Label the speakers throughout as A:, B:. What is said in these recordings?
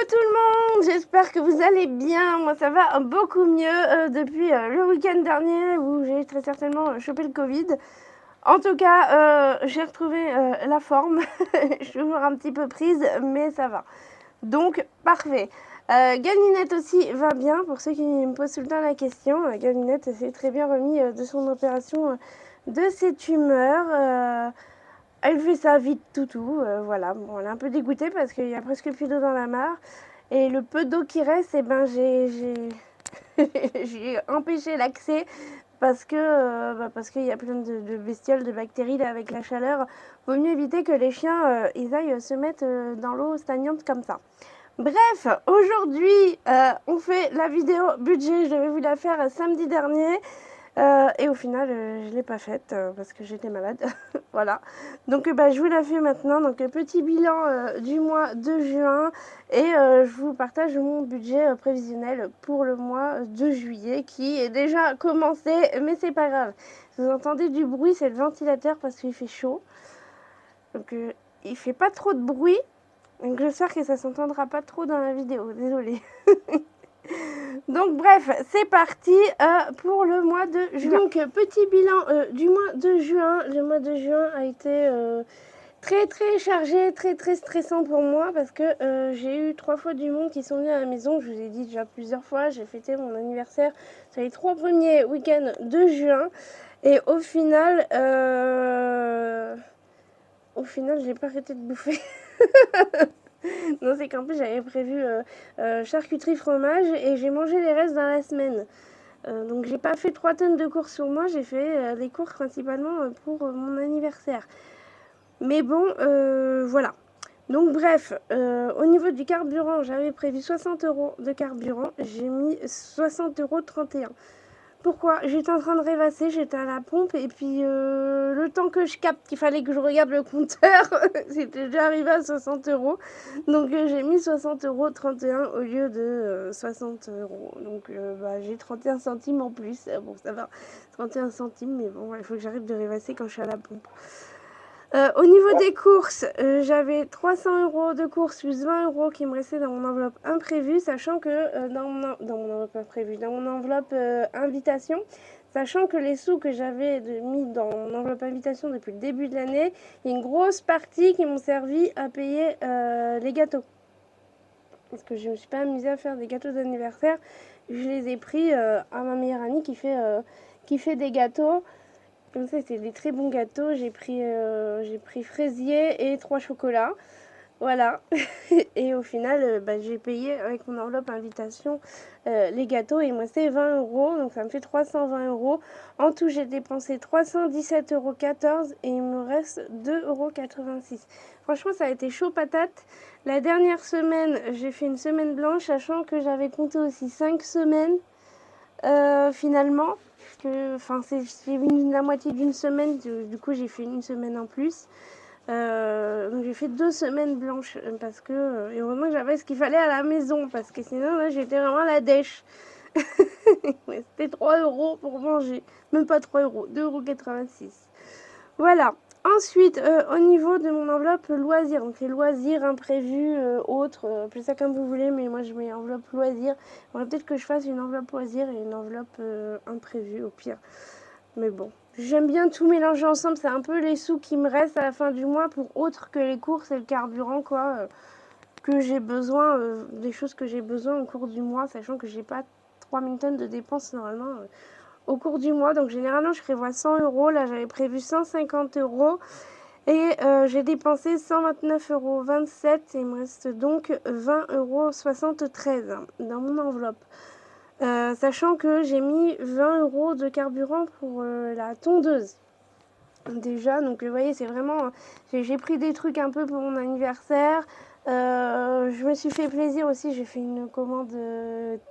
A: tout le monde, j'espère que vous allez bien. Moi ça va beaucoup mieux depuis le week-end dernier où j'ai très certainement chopé le Covid. En tout cas, j'ai retrouvé la forme. Je suis toujours un petit peu prise, mais ça va. Donc, parfait. Galinette aussi va bien, pour ceux qui me posent tout le temps la question. Galinette s'est très bien remis de son opération de ses tumeurs. Elle fait ça vite toutou, voilà. Bon, elle est un peu dégoûtée parce qu'il y a presque plus d'eau dans la mare. Et le peu d'eau qui reste, eh ben, j'ai empêché l'accès parce qu'il y a plein de bestioles, de bactéries là, avec la chaleur. Vaut mieux éviter que les chiens ils aillent se mettre dans l'eau stagnante comme ça. Bref, aujourd'hui, on fait la vidéo budget. Je devais vous la faire samedi dernier. Et au final, je ne l'ai pas faite parce que j'étais malade. Voilà. Donc, je vous la fais maintenant. Donc, petit bilan du mois de juin. Et je vous partage mon budget prévisionnel pour le mois de juillet qui est déjà commencé. Mais c'est pas grave. Si vous entendez du bruit, c'est le ventilateur parce qu'il fait chaud. Donc, il fait pas trop de bruit. Donc, j'espère que ça s'entendra pas trop dans la vidéo. Désolée. Donc bref, c'est parti pour le mois de juin. Donc petit bilan du mois de juin. Le mois de juin a été très chargé, très stressant pour moi parce que j'ai eu 3 fois du monde qui sont venus à la maison. Je vous ai dit déjà plusieurs fois, j'ai fêté mon anniversaire sur les 3 premiers week-ends de juin. Et au final, j'ai pas arrêté de bouffer. Non, c'est qu'en plus j'avais prévu charcuterie fromage et j'ai mangé les restes dans la semaine. Donc j'ai pas fait 3 tonnes de courses sur moi, j'ai fait des courses principalement pour mon anniversaire. Mais bon, voilà. Donc bref, au niveau du carburant, j'avais prévu 60 € de carburant, j'ai mis 60,31 €. Pourquoi? J'étais en train de rêvasser, j'étais à la pompe et puis le temps que je capte qu'il fallait que je regarde le compteur, c'était déjà arrivé à 60 €. Donc j'ai mis 60,31 € au lieu de 60 €. Donc j'ai 31 centimes en plus. Bon, ça va, 31 centimes, mais bon, il faut que j'arrête de rêvasser quand je suis à la pompe. Au niveau des courses, j'avais 300 € de courses plus 20 € qui me restaient dans mon enveloppe imprévue, sachant que dans mon enveloppe imprévue, dans mon enveloppe invitation, sachant que les sous que j'avais mis dans mon enveloppe invitation depuis le début de l'année, il y a une grosse partie qui m'ont servi à payer les gâteaux. Parce que je ne me suis pas amusée à faire des gâteaux d'anniversaire, je les ai pris à ma meilleure amie qui fait des gâteaux. Comme ça, c'était des très bons gâteaux. J'ai pris fraisier et 3 chocolats. Voilà. Et au final, j'ai payé avec mon enveloppe invitation les gâteaux. Et moi, c'est 20 €. Donc, ça me fait 320 €. En tout, j'ai dépensé 317,14 € et il me reste 2,86 €. Franchement, ça a été chaud patate. La dernière semaine, j'ai fait une semaine blanche, sachant que j'avais compté aussi 5 semaines finalement. C'est la moitié d'une semaine, du coup j'ai fait une semaine en plus. Donc j'ai fait 2 semaines blanches parce que et heureusement que j'avais ce qu'il fallait à la maison parce que sinon là j'étais vraiment à la dèche. Ouais, c'était 3 € pour manger, même pas 3 €, 2,86 €. Voilà. Ensuite, au niveau de mon enveloppe loisirs, donc les loisirs imprévus, autres, appelez ça comme vous voulez, mais moi je mets enveloppe loisirs. Peut-être que je fasse une enveloppe loisirs et une enveloppe imprévue au pire. Mais bon, j'aime bien tout mélanger ensemble, c'est un peu les sous qui me restent à la fin du mois pour autre que les courses et le carburant, quoi, que j'ai besoin, des choses que j'ai besoin au cours du mois, sachant que j'ai pas 3000 tonnes de dépenses normalement. Au cours du mois, donc généralement je prévois 100 €, là j'avais prévu 150 € et j'ai dépensé 129,27 € et il me reste donc 20,73 € dans mon enveloppe. Sachant que j'ai mis 20 € de carburant pour la tondeuse. Déjà, donc vous voyez, c'est vraiment... J'ai pris des trucs un peu pour mon anniversaire. Je me suis fait plaisir aussi, j'ai fait une commande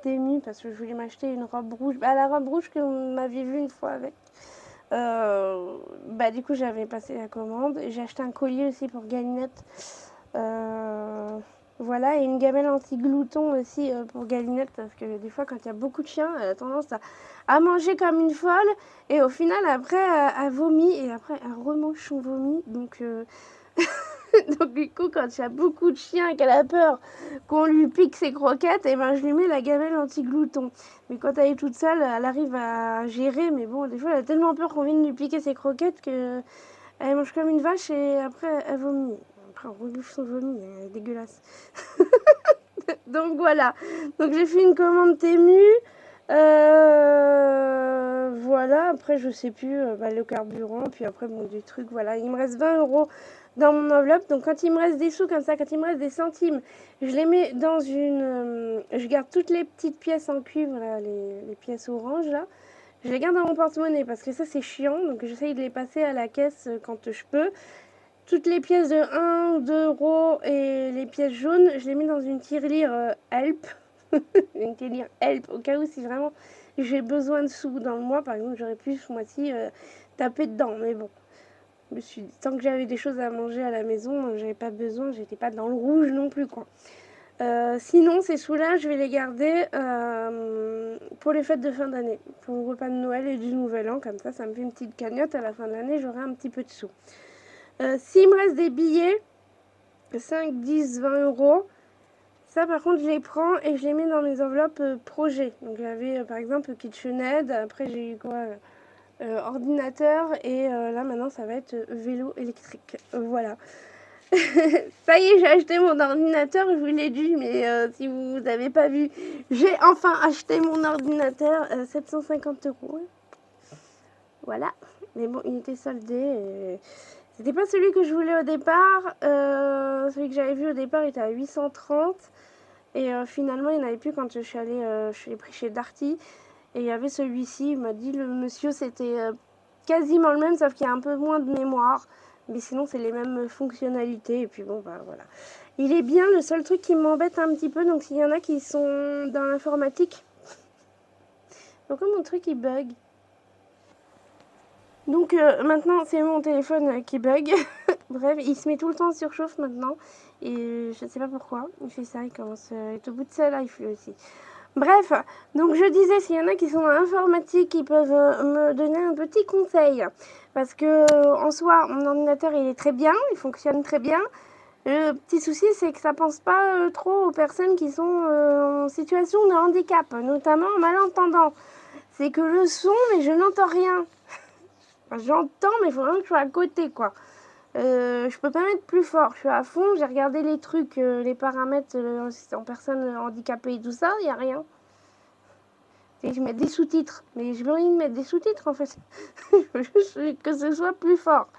A: Temu parce que je voulais m'acheter une robe rouge. La robe rouge que vous m'aviez vue une fois avec. Du coup, j'avais passé la commande. J'ai acheté un collier aussi pour Galinette. Voilà, et une gamelle anti-glouton aussi pour Galinette parce que des fois, quand il y a beaucoup de chiens, elle a tendance à manger comme une folle. Et au final, après, elle vomit et après, elle remange son vomi. Donc... Donc du coup, quand il y a beaucoup de chiens et qu'elle a peur qu'on lui pique ses croquettes, et ben je lui mets la gamelle anti-glouton. Mais quand elle est toute seule, elle arrive à gérer. Mais bon, des fois, elle a tellement peur qu'on vienne lui piquer ses croquettes que elle mange comme une vache et après elle vomit. Après, on rebouffe son vomi, elle est dégueulasse. Donc voilà. Donc j'ai fait une commande Temu. Voilà, après je sais plus, le carburant, puis après bon des trucs, voilà, il me reste 20 € dans mon enveloppe, donc quand il me reste des sous comme ça, quand il me reste des centimes, je les mets dans une, je garde toutes les petites pièces en cuivre, là, les pièces oranges là, je les garde dans mon porte-monnaie parce que ça c'est chiant, donc j'essaye de les passer à la caisse quand je peux. Toutes les pièces de 1, 2 € et les pièces jaunes, je les mets dans une tirelire Help. Une tirelire Help, au cas où si vraiment j'ai besoin de sous dans le mois. Par exemple, j'aurais pu ce mois-ci taper dedans. Mais bon, je me suis dit, tant que j'avais des choses à manger à la maison, j'avais pas besoin, j'étais pas dans le rouge non plus, quoi. Sinon, ces sous-là, je vais les garder pour les fêtes de fin d'année, pour le repas de Noël et du Nouvel An. Comme ça me fait une petite cagnotte. À la fin de l'année, j'aurai un petit peu de sous. S'il me reste des billets, 5, 10, 20 €, ça par contre je les prends et je les mets dans mes enveloppes projets. Donc j'avais par exemple KitchenAid, après j'ai eu quoi ordinateur et là maintenant ça va être vélo électrique. Voilà. Ça y est, j'ai acheté mon ordinateur, je vous l'ai dit, mais si vous n'avez pas vu, j'ai enfin acheté mon ordinateur, 750 €. Voilà. Mais bon, il était soldé. C'était pas celui que je voulais au départ. Celui que j'avais vu au départ était à 830. Et finalement, il n'y en avait plus quand je l'ai pris chez Darty. Et il y avait celui-ci. Il m'a dit, le monsieur, c'était quasiment le même, sauf qu'il y a un peu moins de mémoire. Mais sinon, c'est les mêmes fonctionnalités. Et puis bon, bah voilà. Il est bien. Le seul truc qui m'embête un petit peu, donc s'il y en a qui sont dans l'informatique. Pourquoi mon truc, il bug? Donc maintenant, c'est mon téléphone qui bug. Bref, il se met tout le temps en surchauffe maintenant. Et je ne sais pas pourquoi. Il fait ça, il commence à être au bout de ça, là, il fait aussi. Bref, donc je disais, s'il y en a qui sont dans l'informatique, qui peuvent me donner un petit conseil. Parce que en soi, mon ordinateur, il est très bien, il fonctionne très bien. Le petit souci, c'est que ça pense pas trop aux personnes qui sont en situation de handicap, notamment en malentendant. C'est que le son, mais je n'entends rien. Enfin, j'entends, mais il faut vraiment que je sois à côté, quoi. Je peux pas mettre plus fort. Je suis à fond, j'ai regardé les trucs, les paramètres en personne handicapée et tout ça, il n'y a rien. Et je mets des sous-titres, mais je veux envie de mettre des sous-titres en fait. Je veux juste que ce soit plus fort.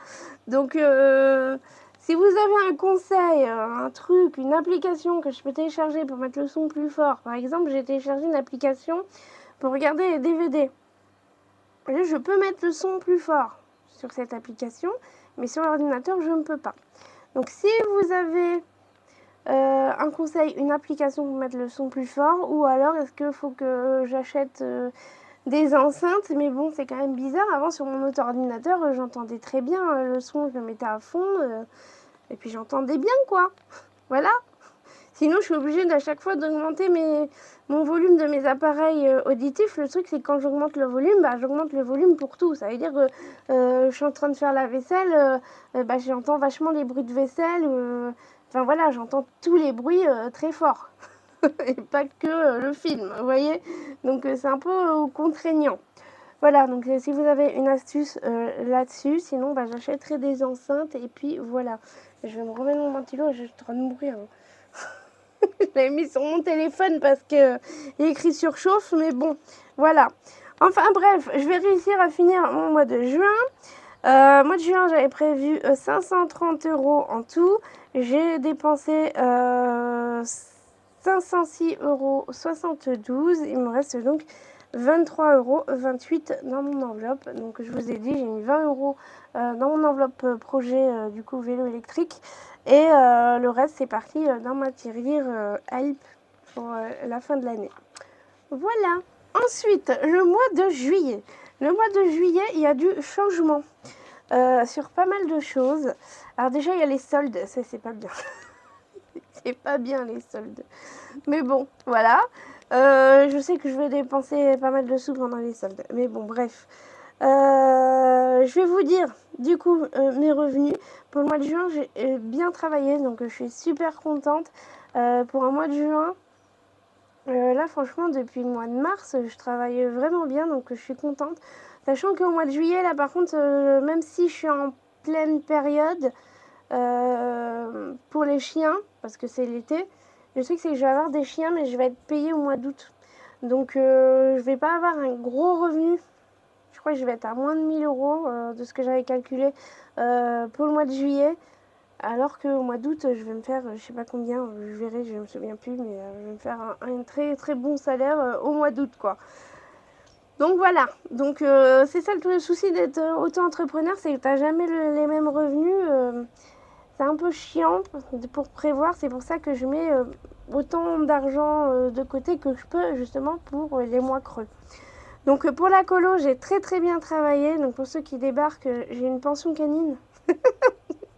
A: Donc, si vous avez un conseil, un truc, une application que je peux télécharger pour mettre le son plus fort, par exemple, j'ai téléchargé une application pour regarder les DVD. Et là, je peux mettre le son plus fort sur cette application, mais sur l'ordinateur, je ne peux pas. Donc, si vous avez un conseil, une application pour mettre le son plus fort, ou alors est-ce qu'il faut que j'achète des enceintes? Mais bon, c'est quand même bizarre. Avant, sur mon auto-ordinateur, j'entendais très bien le son, je le mettais à fond, et puis j'entendais bien, quoi. Voilà. Sinon, je suis obligée d'à chaque fois d'augmenter mon volume de mes appareils auditifs. Le truc, c'est que quand j'augmente le volume, j'augmente le volume pour tout. Ça veut dire que je suis en train de faire la vaisselle, j'entends vachement les bruits de vaisselle. Enfin voilà, j'entends tous les bruits très fort. Et pas que le film, vous voyez. Donc c'est un peu contraignant. Voilà, donc si vous avez une astuce là-dessus, sinon j'achèterai des enceintes et puis voilà. Je vais me remettre mon ventilo et je suis en train de mourir. Hein. Je l'avais mis sur mon téléphone parce que il est écrit surchauffe, mais bon, voilà. Enfin bref, je vais réussir à finir mon mois de juin. Mois de juin, j'avais prévu 530 € en tout. J'ai dépensé 506,72 €. Il me reste donc 23,28 € dans mon enveloppe. Donc je vous ai dit, j'ai mis 20 € dans mon enveloppe projet du coup vélo électrique. Et le reste, c'est parti dans ma tirelire Help pour la fin de l'année. Voilà. Ensuite, le mois de juillet. Le mois de juillet, il y a du changement sur pas mal de choses. Alors déjà, il y a les soldes. Ça, c'est pas bien. C'est pas bien, les soldes. Mais bon, voilà. Je sais que je vais dépenser pas mal de sous pendant les soldes. Mais bon, bref. Je vais vous dire, du coup, mes revenus. Pour le mois de juin, j'ai bien travaillé, donc je suis super contente. Pour un mois de juin, là, franchement, depuis le mois de mars, je travaille vraiment bien, donc je suis contente. Sachant qu'au mois de juillet, là, par contre, même si je suis en pleine période pour les chiens, parce que c'est l'été, le truc, c'est que je vais avoir des chiens, mais je vais être payée au mois d'août. Donc, je vais pas avoir un gros revenu. Je crois que je vais être à moins de 1000 euros de ce que j'avais calculé pour le mois de juillet. Alors qu'au mois d'août, je vais me faire, je sais pas combien, je verrai, je me souviens plus, mais je vais me faire un très très bon salaire au mois d'août, quoi. Donc voilà, donc c'est ça le souci d'être auto-entrepreneur, c'est que tu n'as jamais les mêmes revenus. C'est un peu chiant pour prévoir, c'est pour ça que je mets autant d'argent de côté que je peux justement pour les mois creux. Donc pour la colo, j'ai très très bien travaillé. Donc pour ceux qui débarquent, j'ai une pension canine.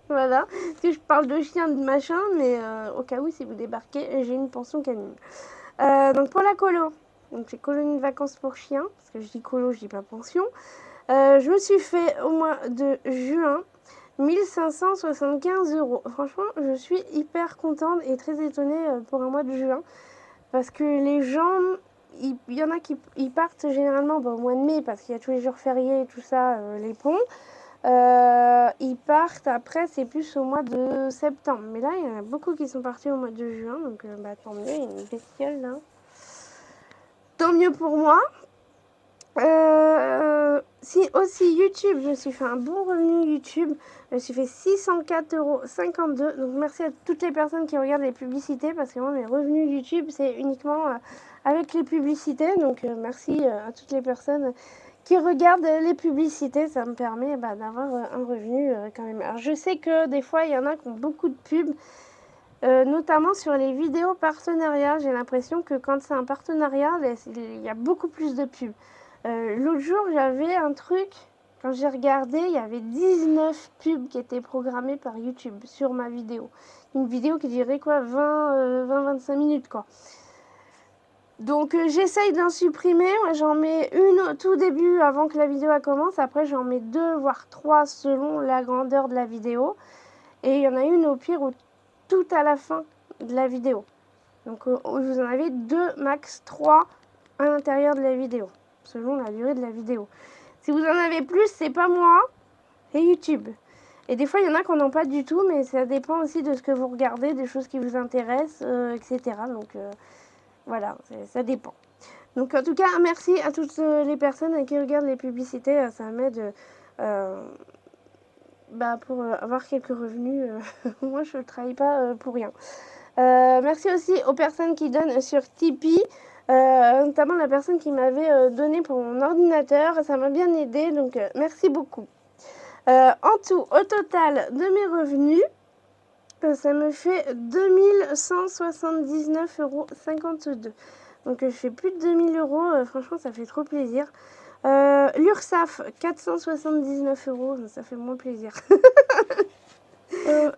A: Voilà, parce que je parle de chien, de machin, mais au cas où si vous débarquez, j'ai une pension canine. Donc pour la colo, donc c'est colonie de vacances pour chiens, parce que je dis colo, je dis pas pension. Je me suis fait au mois de juin 1575 euros. Franchement, je suis hyper contente et très étonnée pour un mois de juin. Parce que les gens, il y en a qui ils partent généralement au mois de mai, parce qu'il y a tous les jours fériés et tout ça, les ponts. Ils partent après, c'est plus au mois de septembre. Mais là, il y en a beaucoup qui sont partis au mois de juin. Donc, tant mieux, il y a une bestiole là. Tant mieux pour moi. Si aussi YouTube, je me suis fait un bon revenu YouTube. Je me suis fait 604,52 €. Donc merci à toutes les personnes qui regardent les publicités parce que moi mes revenus YouTube c'est uniquement avec les publicités. Donc merci à toutes les personnes qui regardent les publicités. Ça me permet d'avoir un revenu quand même. Alors je sais que des fois il y en a qui ont beaucoup de pubs. Notamment sur les vidéos partenariats, j'ai l'impression que quand c'est un partenariat, il y a beaucoup plus de pubs. L'autre jour, j'avais un truc, quand j'ai regardé, il y avait 19 pubs qui étaient programmées par YouTube sur ma vidéo. Une vidéo qui durait quoi, 20-25 minutes quoi. Donc j'essaye d'en supprimer, moi j'en mets une au tout début avant que la vidéo commence, après j'en mets 2 voire 3 selon la grandeur de la vidéo. Et il y en a une au pire où tout à la fin de la vidéo. Donc vous en avez 2 max 3 à l'intérieur de la vidéo, selon la durée de la vidéo. Si vous en avez plus, c'est pas moi, c'est YouTube. Et des fois, il y en a qui n'en ont pas du tout, mais ça dépend aussi de ce que vous regardez, des choses qui vous intéressent, etc. Donc voilà, ça dépend. Donc en tout cas, merci à toutes les personnes qui regardent les publicités, ça m'aide pour avoir quelques revenus. Moi, je ne travaille pas pour rien. Merci aussi aux personnes qui donnent sur Tipeee, notamment la personne qui m'avait donné pour mon ordinateur. Ça m'a bien aidé, donc merci beaucoup. En tout, au total de mes revenus, ça me fait 2179,52 €. Donc je fais plus de 2000 €, franchement ça fait trop plaisir. L'URSSAF, 479 €, ça fait moins plaisir.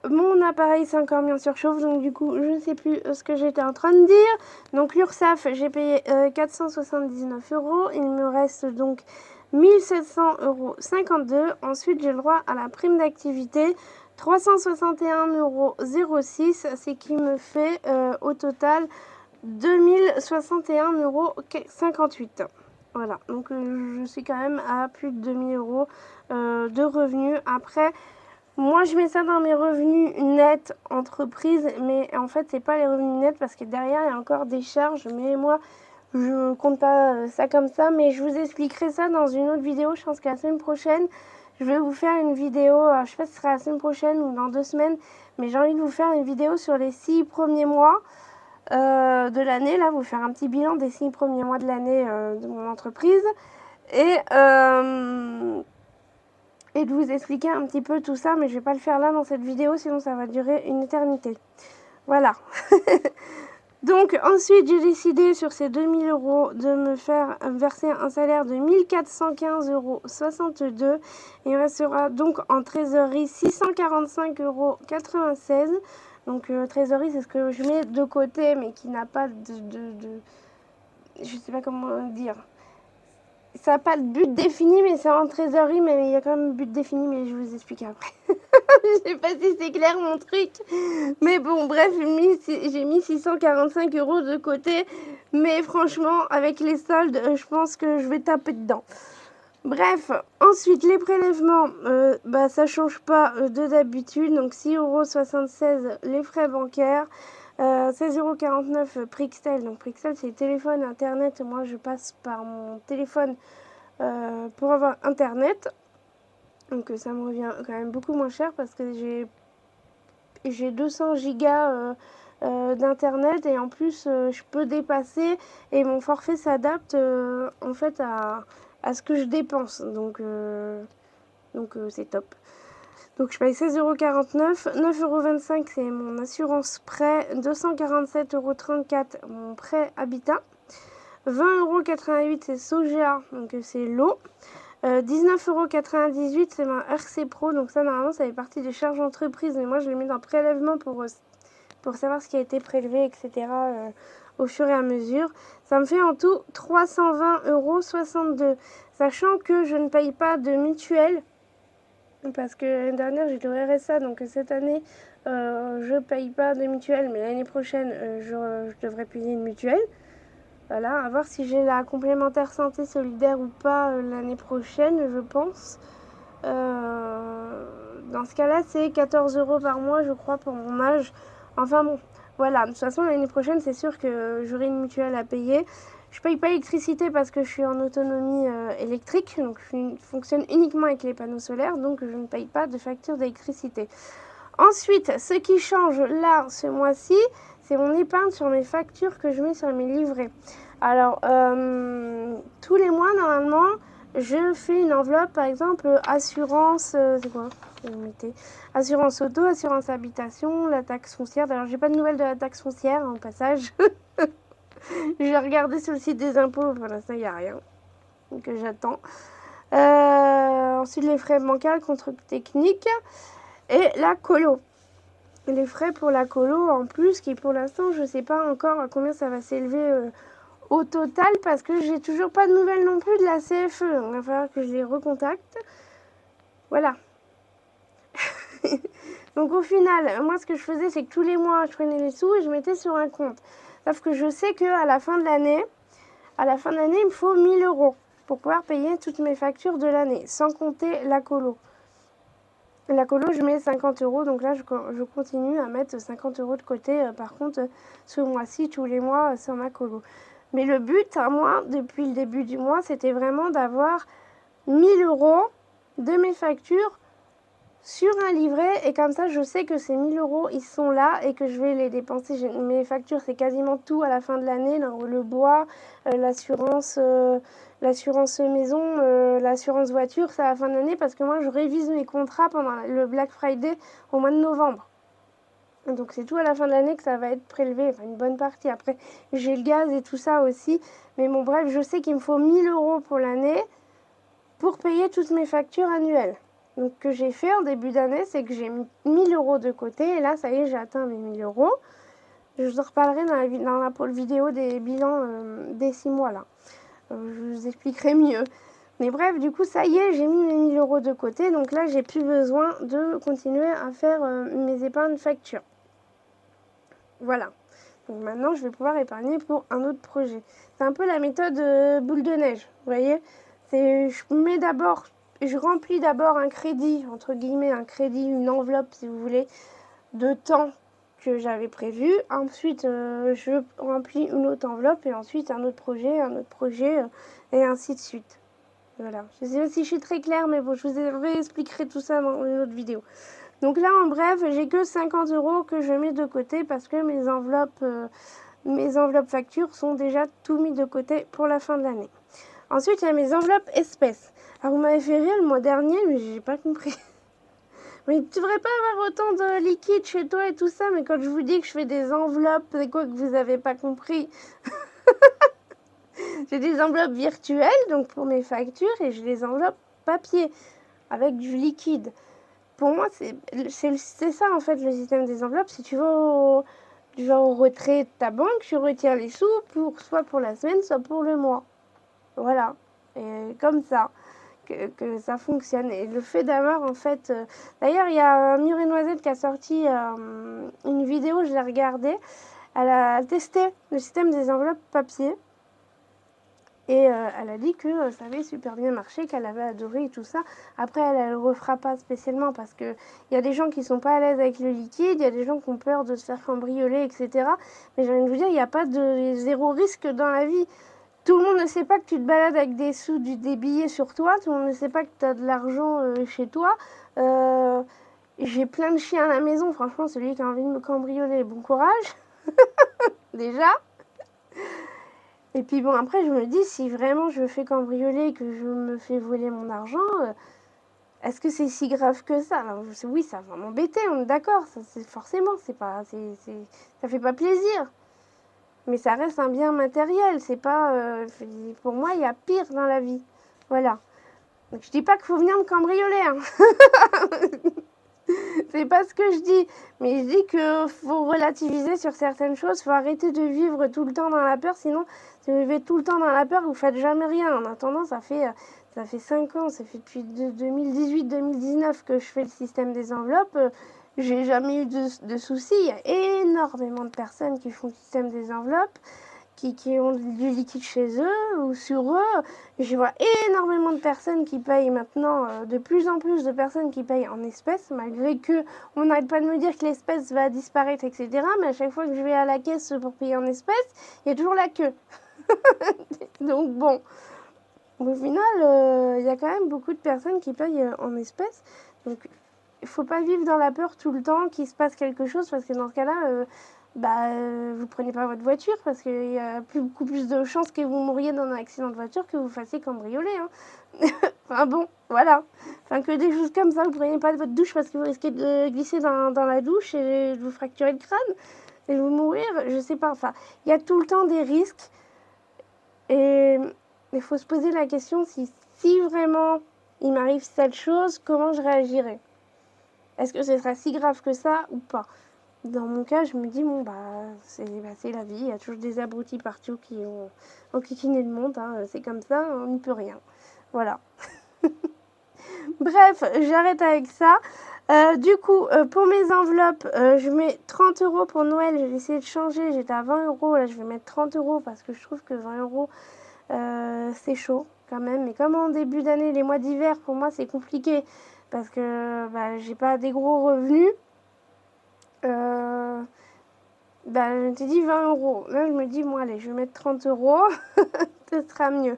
A: Mon appareil c'est encore mis en surchauffe, donc du coup je ne sais plus ce que j'étais en train de dire. Donc l'URSSAF, j'ai payé 479 €, il me reste donc 1700,52 €. Ensuite j'ai le droit à la prime d'activité, 361,06 €, c'est qui me fait au total 2061,58 €. Voilà, donc je suis quand même à plus de 2000 € de revenus. Après, moi je mets ça dans mes revenus nets entreprise, mais en fait c'est pas les revenus nets parce que derrière il y a encore des charges, mais moi je compte pas ça comme ça, mais je vous expliquerai ça dans une autre vidéo. Je pense que la semaine prochaine je vais vous faire une vidéo, je sais pas si ce sera la semaine prochaine ou dans 2 semaines, mais j'ai envie de vous faire une vidéo sur les 6 premiers mois de l'année, là vous faire un petit bilan des 6 premiers mois de l'année de mon entreprise et de vous expliquer un petit peu tout ça, mais je vais pas le faire là dans cette vidéo, sinon ça va durer une éternité. Voilà. Donc ensuite j'ai décidé sur ces 2000 € de me faire verser un salaire de 1415,62 €. Il restera donc en trésorerie 645,96 €. Donc trésorerie c'est ce que je mets de côté mais qui n'a pas je sais pas comment dire. ça n'a pas de but défini, mais c'est en trésorerie, mais il y a quand même un but défini, mais je vous explique après. Je sais pas si c'est clair mon truc. Mais bon, bref, j'ai mis 645 € de côté. Mais franchement, avec les soldes, je pense que je vais taper dedans. Bref, ensuite, les prélèvements, bah, ça change pas de d'habitude. Donc 6,76 € les frais bancaires. 16,49 € Prixtel. Donc Prixtel, c'est téléphone, internet. Moi, je passe par mon téléphone pour avoir internet. Donc ça me revient quand même beaucoup moins cher parce que j'ai 200 gigas d'internet et en plus je peux dépasser et mon forfait s'adapte en fait à ce que je dépense. Donc c'est top. Donc je paye 16,49 €, 9,25 € c'est mon assurance prêt, 247,34 € mon prêt habitat, 20,88 € c'est Sogea, donc c'est l'eau. 19,98 € c'est ma RC Pro, donc ça normalement ça fait partie des charges entreprises, mais moi je l'ai mis dans prélèvement pour savoir ce qui a été prélevé, etc. Au fur et à mesure. Ça me fait en tout 320,62 €, sachant que je ne paye pas de mutuelle, parce que l'année dernière j'ai le RSA, donc cette année je paye pas de mutuelle, mais l'année prochaine je devrais payer une mutuelle. Voilà, à voir si j'ai la complémentaire santé solidaire ou pas l'année prochaine, je pense. Dans ce cas-là, c'est 14 € par mois, je crois, pour mon âge. Enfin bon, voilà. De toute façon, l'année prochaine, c'est sûr que j'aurai une mutuelle à payer. Je paye pas l'électricité parce que je suis en autonomie électrique, donc je fonctionne uniquement avec les panneaux solaires, donc je ne paye pas de facture d'électricité. Ensuite, ce qui change là, ce mois-ci, c'est mon épargne sur mes factures que je mets sur mes livrets. Alors, tous les mois, normalement, je fais une enveloppe, par exemple, assurance, c'est quoi? Assurance auto, assurance habitation, la taxe foncière. D'ailleurs, j'ai pas de nouvelles de la taxe foncière, en passage. J'ai regardé sur le site des impôts, pour l'instant, il n'y a rien. Donc, j'attends. Ensuite, les frais bancaires, contrôle technique et la colo. Les frais pour la colo en plus, qui pour l'instant, je sais pas encore à combien ça va s'élever au total, parce que j'ai toujours pas de nouvelles non plus de la CFE. Donc, il va falloir que je les recontacte. Voilà. Donc au final, moi ce que je faisais, c'est que tous les mois, je prenais les sous et je mettais sur un compte. Sauf que je sais qu'à la fin de l'année, il me faut 1000 € pour pouvoir payer toutes mes factures de l'année, sans compter la colo. La colo, je mets 50 €, donc là, je continue à mettre 50 € de côté. Par contre, ce mois-ci, tous les mois, sur ma colo. Mais le but, à moi, depuis le début du mois, c'était vraiment d'avoir 1000 € de mes factures sur un livret, et comme ça je sais que ces 1000 € ils sont là et que je vais les dépenser. Mes factures, c'est quasiment tout à la fin de l'année, le bois, l'assurance maison, l'assurance voiture, c'est à la fin de l'année, parce que moi je révise mes contrats pendant le Black Friday au mois de novembre. Donc c'est tout à la fin de l'année que ça va être prélevé, enfin une bonne partie. Après j'ai le gaz et tout ça aussi, mais bon bref, je sais qu'il me faut 1000 € pour l'année pour payer toutes mes factures annuelles. Donc, ce que j'ai fait en début d'année, c'est que j'ai mis 1000 € de côté. Et là, ça y est, j'ai atteint mes 1000 €. Je vous en reparlerai dans la pôle vidéo des bilans des 6 mois, là. Je vous expliquerai mieux. Mais bref, du coup, ça y est, j'ai mis mes 1000 € de côté. Donc là, j'ai plus besoin de continuer à faire mes épargnes factures. Voilà. Donc maintenant, je vais pouvoir épargner pour un autre projet. C'est un peu la méthode boule de neige, vous voyez. Je remplis d'abord un crédit, entre guillemets, une enveloppe, si vous voulez, de temps que j'avais prévu. Ensuite, je remplis une autre enveloppe et ensuite un autre projet, et ainsi de suite. Voilà. Je sais pas si je suis très claire, mais bon, je vous expliquerai tout ça dans une autre vidéo. Donc là, en bref, j'ai que 50 € que je mets de côté parce que mes enveloppes factures sont déjà tout mis de côté pour la fin de l'année. Ensuite, il y a mes enveloppes espèces. Alors, vous m'avez fait rire le mois dernier, mais j'ai pas compris. Mais tu devrais pas avoir autant de liquide chez toi et tout ça, mais quand je vous dis que je fais des enveloppes, c'est quoi que vous avez pas compris? J'ai des enveloppes virtuelles, donc pour mes factures, et j'ai des enveloppes papier, avec du liquide. Pour moi, c'est ça en fait le système des enveloppes. Si tu vas au retrait de ta banque, tu retires les sous soit pour la semaine, soit pour le mois. Voilà. Et comme ça, que ça fonctionne. Et le fait d'avoir en fait... D'ailleurs, il y a Mur et Noisette qui a sorti une vidéo, je l'ai regardée. Elle a testé le système des enveloppes papier. Et elle a dit que ça avait super bien marché, qu'elle avait adoré et tout ça. Après, elle ne le refera pas spécialement parce qu'il y a des gens qui sont pas à l'aise avec le liquide, il y a des gens qui ont peur de se faire cambrioler, etc. Mais j'ai envie de vous dire, il n'y a pas de zéro risque dans la vie. Tout le monde ne sait pas que tu te balades avec des sous, des billets sur toi. Tout le monde ne sait pas que tu as de l'argent chez toi. J'ai plein de chiens à la maison. Franchement, celui qui a envie de me cambrioler, bon courage. Déjà. Et puis bon, après, je me dis, si vraiment je me fais cambrioler et que je me fais voler mon argent, est-ce que c'est si grave que ça? Alors, oui, ça va m'embêter, on est d'accord. Forcément, ça fait pas plaisir. Mais ça reste un bien matériel. C'est pas... pour moi, il y a pire dans la vie. Voilà. Donc, je dis pas qu'il faut venir me cambrioler. Hein. C'est pas ce que je dis. Mais je dis qu'il faut relativiser sur certaines choses. Il faut arrêter de vivre tout le temps dans la peur. Sinon, si vous vivez tout le temps dans la peur, vous faites jamais rien. En attendant, ça fait 5 ans. Ça fait depuis 2018-2019 que je fais le système des enveloppes. J'ai jamais eu de soucis. Il y a énormément de personnes qui font le système des enveloppes, qui ont du liquide chez eux ou sur eux. Je vois énormément de personnes qui payent maintenant, de plus en plus de personnes qui payent en espèces, malgré que on n'arrête pas de me dire que l'espèce va disparaître, etc. Mais à chaque fois que je vais à la caisse pour payer en espèces, il y a toujours la queue. Donc bon, au final, il y a quand même beaucoup de personnes qui payent en espèces. Donc il ne faut pas vivre dans la peur tout le temps qu'il se passe quelque chose, parce que dans ce cas-là... vous prenez pas votre voiture parce qu'il y a beaucoup plus de chances que vous mouriez dans un accident de voiture que vous fassiez cambrioler. Hein. Enfin bon, voilà. Enfin que des choses comme ça, vous prenez pas votre douche parce que vous risquez de glisser dans la douche et de vous fracturer le crâne et de vous mourir, je sais pas. Enfin, il y a tout le temps des risques et il faut se poser la question si vraiment il m'arrive cette chose, comment je réagirais? Est-ce que ce sera si grave que ça ou pas? Dans mon cas, je me dis, bon, c'est la vie. Il y a toujours des abrutis partout qui ont enquiquiné le monde. Hein. C'est comme ça, on n'y peut rien. Voilà. Bref, j'arrête avec ça. Du coup, pour mes enveloppes, je mets 30 € pour Noël. J'ai essayé de changer. J'étais à 20 €. Là, je vais mettre 30 € parce que je trouve que 20 €, c'est chaud quand même. Mais comme en début d'année, les mois d'hiver, pour moi, c'est compliqué parce que j'ai pas des gros revenus. Je t'ai dit 20 €. Là, je me dis, moi, allez, je vais mettre 30 €. Ce sera mieux.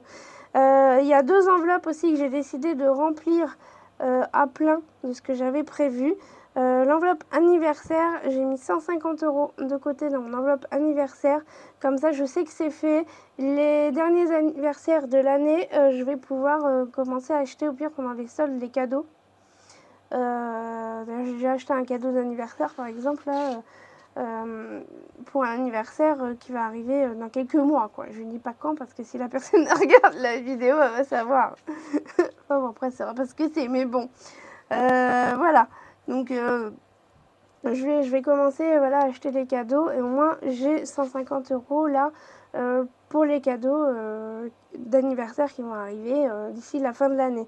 A: Il y a 2 enveloppes aussi que j'ai décidé de remplir à plein de ce que j'avais prévu. L'enveloppe anniversaire, j'ai mis 150 € de côté dans mon enveloppe anniversaire. Comme ça, je sais que c'est fait. Les derniers anniversaires de l'année, je vais pouvoir commencer à acheter au pire pendant les soldes les cadeaux. J'ai déjà acheté un cadeau d'anniversaire, par exemple, là. Pour un anniversaire qui va arriver dans quelques mois, quoi. Je ne dis pas quand parce que si la personne regarde la vidéo, elle va savoir. Bon, après, ça va pas ce que c'est, mais bon. Voilà. Donc, je vais commencer à acheter des cadeaux et au moins j'ai 150 € là pour les cadeaux d'anniversaire qui vont arriver d'ici la fin de l'année.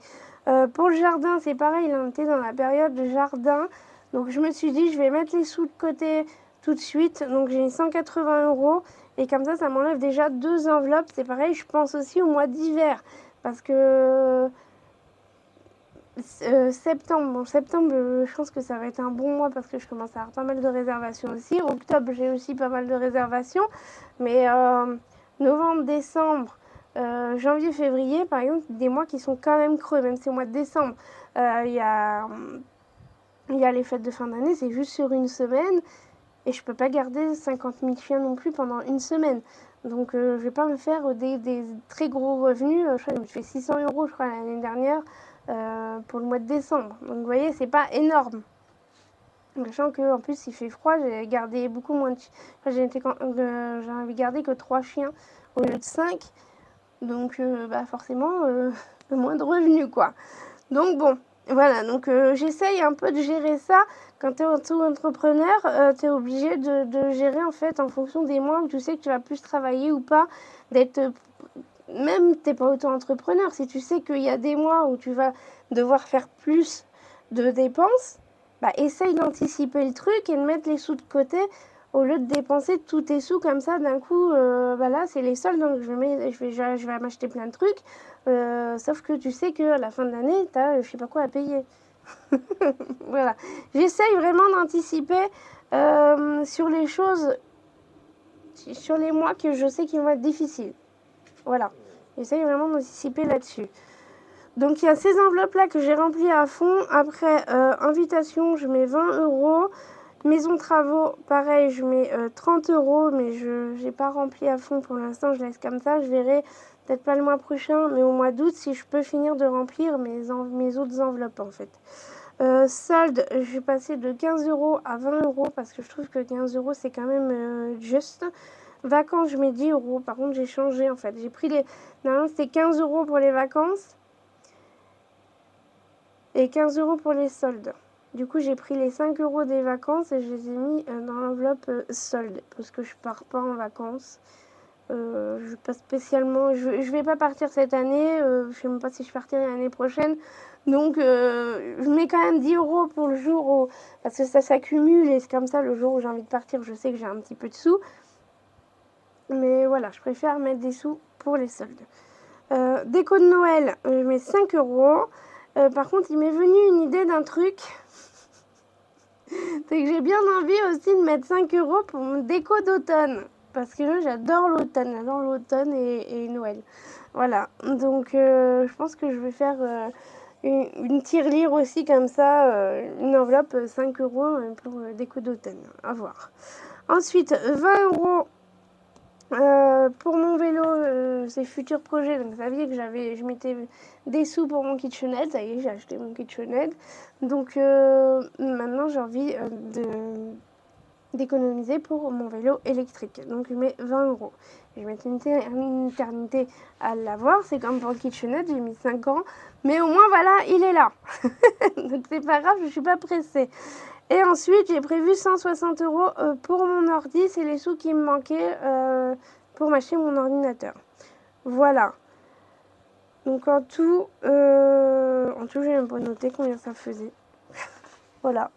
A: Pour le jardin, c'est pareil, on était dans la période de jardin. Donc, je me suis dit, je vais mettre les sous de côté tout de suite. Donc j'ai 180 € et comme ça m'enlève déjà 2 enveloppes. C'est pareil, je pense aussi au mois d'hiver parce que septembre, je pense que ça va être un bon mois parce que je commence à avoir pas mal de réservations aussi. Octobre, j'ai aussi pas mal de réservations, mais novembre, décembre, janvier, février, par exemple, des mois qui sont quand même creux, même si au mois de décembre, il y a les fêtes de fin d'année, c'est juste sur une semaine. Et je peux pas garder 50 000 chiens non plus pendant une semaine. Donc je vais pas me faire des très gros revenus. Je crois que je me fais 600 € je crois l'année dernière pour le mois de décembre. Donc vous voyez, c'est pas énorme. Sachant qu'en plus il fait froid, j'ai gardé beaucoup moins de chiens. J'en avais gardé que 3 chiens au lieu de 5. Donc forcément moins de revenus quoi. Donc bon, voilà, donc j'essaye un peu de gérer ça. Quand tu es auto-entrepreneur, tu es obligé de gérer en fait en fonction des mois où tu sais que tu vas plus travailler ou pas, d'être même t'es pas auto-entrepreneur, si tu sais qu'il y a des mois où tu vas devoir faire plus de dépenses, bah essaye d'anticiper le truc et de mettre les sous de côté au lieu de dépenser tous tes sous comme ça d'un coup. Bah là c'est les soldes, donc je vais m'acheter plein de trucs, sauf que tu sais qu'à la fin de l'année t'as je sais pas quoi à payer. Voilà, j'essaye vraiment d'anticiper sur les choses, sur les mois que je sais qu'ils vont être difficiles. Voilà, j'essaye vraiment d'anticiper là-dessus. Donc il y a ces enveloppes-là que j'ai remplies à fond. Après, invitation, je mets 20 euros. Maison travaux, pareil, je mets 30 euros, mais je n'ai pas rempli à fond pour l'instant, je laisse comme ça. Je verrai, peut-être pas le mois prochain, mais au mois d'août, si je peux finir de remplir mes autres enveloppes en fait. Solde, je suis passée de 15 euros à 20 euros parce que je trouve que 15 euros c'est quand même juste. Vacances, je mets 10 euros. Par contre, j'ai changé en fait. J'ai pris les. Normalement, c'était 15 euros pour les vacances et 15 euros pour les soldes. Du coup, j'ai pris les 5 euros des vacances et je les ai mis dans l'enveloppe solde parce que je pars pas en vacances. Je pas spécialement. Je vais pas partir cette année. Je sais même pas si je partirai l'année prochaine. Donc, je mets quand même 10 euros pour le jour où. Parce que ça s'accumule et c'est comme ça, le jour où j'ai envie de partir, je sais que j'ai un petit peu de sous. Mais voilà, je préfère mettre des sous pour les soldes. Déco de Noël, je mets 5 euros. Par contre, il m'est venu une idée d'un truc. C'est que j'ai bien envie aussi de mettre 5 euros pour mon déco d'automne. Parce que moi, j'adore l'automne et Noël. Voilà, donc je pense que je vais faire une tirelire aussi comme ça, une enveloppe 5 euros pour déco d'automne. À voir. Ensuite, 20 euros pour mon vélo, c'est futur projet. Donc ça veut dire que je mettais des sous pour mon KitchenAid. Ça y est, j'ai acheté mon KitchenAid. Donc maintenant, j'ai envie d'économiser pour mon vélo électrique. Donc je mets 20 euros. Je vais mettre une éternité à l'avoir. C'est comme pour le KitchenAid, j'ai mis 5 ans. Mais au moins, voilà, il est là. Donc c'est pas grave, je suis pas pressée. Et ensuite, j'ai prévu 160 euros pour mon ordi. C'est les sous qui me manquaient pour m'acheter mon ordinateur. Voilà. Donc en tout, j'ai même pas noté combien ça faisait. Voilà.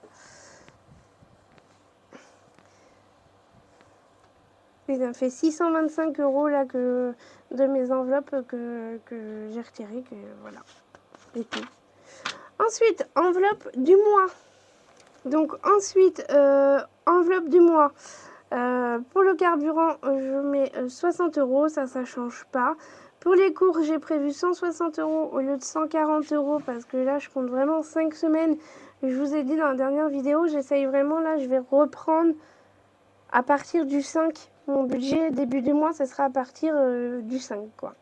A: Et ça fait 625 euros là de mes enveloppes que j'ai retirées. Voilà. Et tout. Ensuite, enveloppe du mois. Donc ensuite, enveloppe du mois. Pour le carburant, je mets 60 euros, ça change pas. Pour les cours, j'ai prévu 160 euros au lieu de 140 euros parce que là, je compte vraiment 5 semaines. Je vous ai dit dans la dernière vidéo, j'essaye vraiment, là, je vais reprendre à partir du 5. Mon budget début du mois, ce sera à partir du 5, quoi.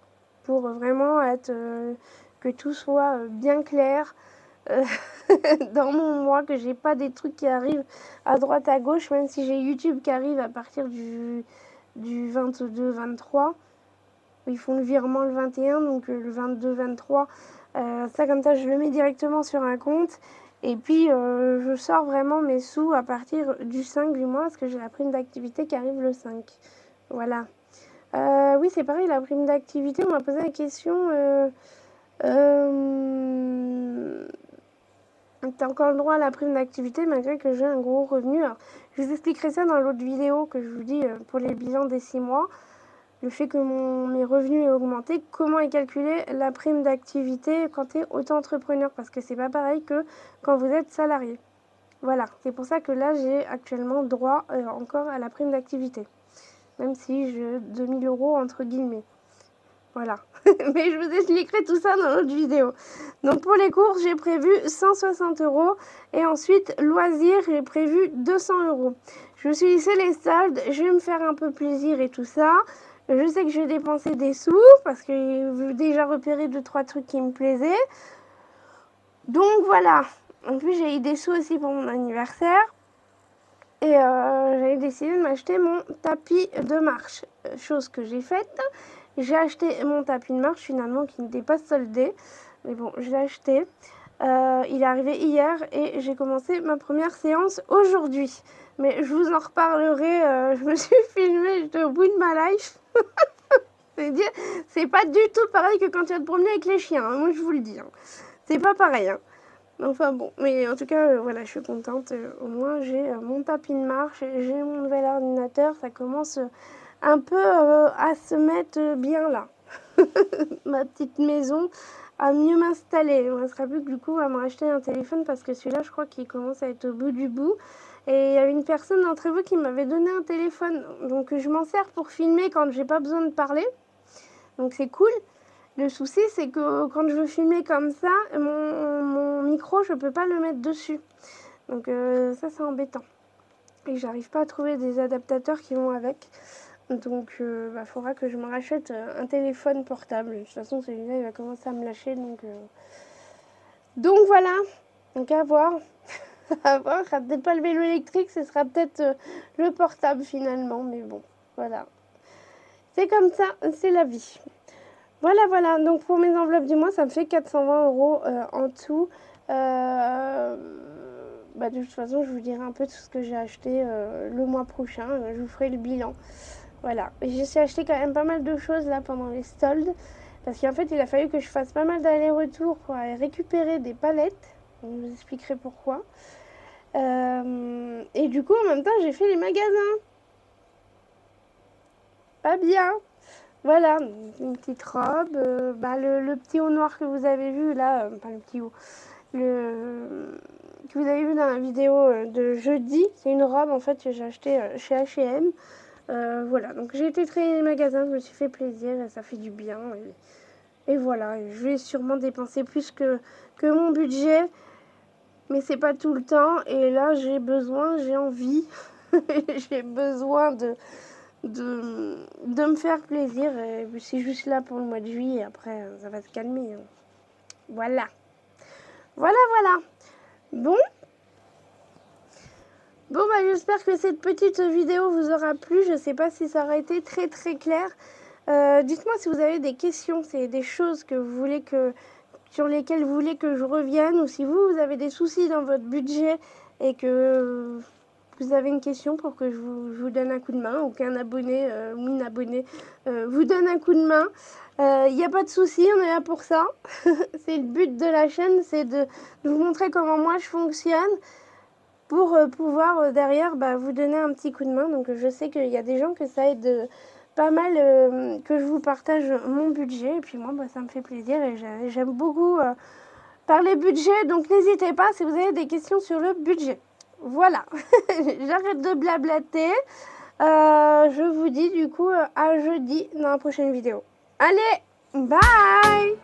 A: Pour vraiment être que tout soit bien clair. Dans mon mois, que j'ai pas des trucs qui arrivent à droite à gauche, même si j'ai YouTube qui arrive à partir du 22-23. Ils font le virement le 21, donc le 22-23. Ça, comme ça, je le mets directement sur un compte. Et puis, je sors vraiment mes sous à partir du 5 du mois, parce que j'ai la prime d'activité qui arrive le 5. Voilà. Oui, c'est pareil, la prime d'activité, on m'a posé la question... T'as encore le droit à la prime d'activité malgré que j'ai un gros revenu. Alors, je vous expliquerai ça dans l'autre vidéo que je vous dis pour les bilans des 6 mois. Le fait que mes revenus aient augmenté, comment est calculée la prime d'activité quand tu es auto-entrepreneur. Parce que c'est pas pareil que quand vous êtes salarié. Voilà, c'est pour ça que là j'ai actuellement droit encore à la prime d'activité. Même si j'ai 2000 euros entre guillemets. Voilà. Mais je vous expliquerai tout ça dans l'autre vidéo. Donc pour les courses, j'ai prévu 160 euros. Et ensuite, loisirs, j'ai prévu 200 euros. Je me suis laissé les soldes. Je vais me faire un peu plaisir et tout ça. Je sais que je vais dépenser des sous parce que j'ai déjà repéré 2-3 trucs qui me plaisaient. Donc voilà. En plus, j'ai eu des sous aussi pour mon anniversaire. Et j'avais décidé de m'acheter mon tapis de marche. Chose que j'ai faite. J'ai acheté mon tapis de marche finalement qui n'était pas soldé. Mais bon, je l'ai acheté. Il est arrivé hier et j'ai commencé ma première séance aujourd'hui. Mais je vous en reparlerai. Je me suis filmée, j'étais au bout de ma life. C'est pas du tout pareil que quand tu vas te promener avec les chiens, hein, moi je vous le dis. Hein. C'est pas pareil. Hein. Enfin bon, mais en tout cas, voilà, je suis contente. Au moins, j'ai mon tapis de marche, j'ai mon nouvel ordinateur. Ça commence un peu à se mettre bien là. Ma petite maison, à mieux m'installer. Il ne me restera plus que du coup à me racheter un téléphone parce que celui-là, je crois qu'il commence à être au bout du bout. Et il y a une personne d'entre vous qui m'avait donné un téléphone. Donc je m'en sers pour filmer quand j'ai pas besoin de parler. Donc c'est cool. Le souci, c'est que quand je veux filmer comme ça, mon micro, je peux pas le mettre dessus. Donc ça, c'est embêtant. Et j'arrive pas à trouver des adaptateurs qui vont avec. Donc il faudra que je me rachète un téléphone portable. De toute façon, celui-là, il va commencer à me lâcher. Donc voilà. Donc à voir. À voir. Ce sera peut-être pas le vélo électrique, ce sera peut-être le portable finalement. Mais bon, voilà. C'est comme ça, c'est la vie. Voilà, donc pour mes enveloppes du mois, ça me fait 420 € en tout. De toute façon, je vous dirai un peu tout ce que j'ai acheté le mois prochain. Je vous ferai le bilan. Voilà, j'ai acheté quand même pas mal de choses là pendant les soldes. Parce qu'en fait, il a fallu que je fasse pas mal d'allers-retours pour aller récupérer des palettes. Donc, je vous expliquerai pourquoi. Et du coup, en même temps, j'ai fait les magasins. Pas bien. Voilà, une petite robe, le petit haut noir que vous avez vu là, pas le petit haut, que vous avez vu dans la vidéo de jeudi, c'est une robe en fait que j'ai acheté chez H&M. Voilà, donc j'ai été traîner les magasins, je me suis fait plaisir, ça fait du bien. Et voilà, je vais sûrement dépenser plus que mon budget, mais c'est pas tout le temps. Et là, j'ai envie, j'ai besoin de me faire plaisir. Et c'est juste là pour le mois de juillet, après ça va se calmer. Hein. Voilà. Bon, j'espère que cette petite vidéo vous aura plu. Je sais pas si ça aura été très très clair. Dites-moi si vous avez des questions, c'est des choses que vous voulez sur lesquelles vous voulez que je revienne, ou si vous avez des soucis dans votre budget et que vous avez une question pour que je vous donne un coup de main, ou qu'un abonné ou une abonnée vous donne un coup de main. Il n'y a pas de souci, on est là pour ça. C'est le but de la chaîne, c'est de vous montrer comment moi je fonctionne pour pouvoir derrière vous donner un petit coup de main. Donc je sais qu'il y a des gens que ça aide pas mal que je vous partage mon budget. Et puis moi, ça me fait plaisir et j'aime beaucoup parler budget. Donc n'hésitez pas si vous avez des questions sur le budget. Voilà, j'arrête de blablater. Je vous dis du coup à jeudi dans la prochaine vidéo. Allez, bye!